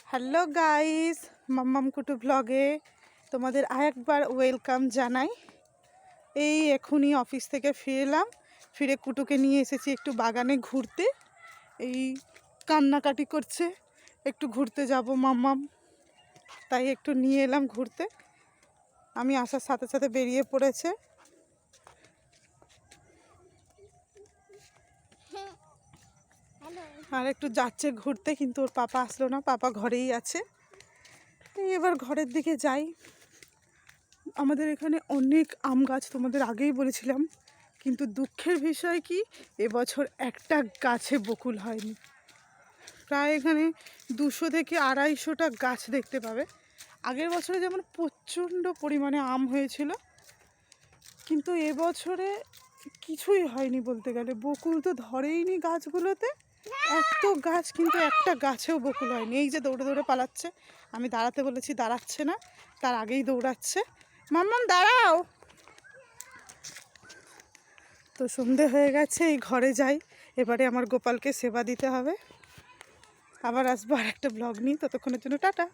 Hello guys, মাম্মাম কুটু ব্লগে তোমাদের আরেকবার ওয়েলকাম জানাই। এই এখনই অফিস থেকে ফিরলাম, ফিরে কুটুকে নিয়ে এসেছি একটু বাগানে ঘুরতে। এই কান্নাকাটি করছে, একটু ঘুরতে যাব মাম্মাম, তাই একটু নিয়ে এলাম ঘুরতে। আমি আসার সাথে সাথে বেরিয়ে পড়েছে। আর একটু যাচ্ছে ঘুরতে, কিন্তু ওর পাপা আসলো না, পাপা ঘরেই আছে। এবার ঘরের দিকে যাই। আমাদের এখানে অনেক আম গাছ, তোমাদের আগেই বলেছিলাম, কিন্তু দুঃখের বিষয় কি এবছর একটা গাছে বকুল হয়নি। প্রায় এখানে 200 থেকে 250টা গাছ দেখতে পাবে। আগের বছরে যেমন প্রচণ্ড পরিমাণে আম হয়েছিল, কিন্তু এবছরে কিছুই হয়নি বলতে গেলে। বকুল তো ধরেইনি গাছগুলোতে, এত গাছ কিন্তু একটা গাছেও বকুল হয়নি। এই যে দৌড়ে দৌড়ে পালাচ্ছে, আমি দাঁড়াতে বলেছি দাঁড়াচ্ছে না, তার আগেই দৌড়াচ্ছে। মাম্মাম দাঁড়াও। তো সন্ধে হয়ে গেছে, এই ঘরে যাই, এবারে আমার গোপালকে সেবা দিতে হবে। আবার আসবো আর একটা ব্লগ নিয়ে, ততক্ষণের জন্য টাটা।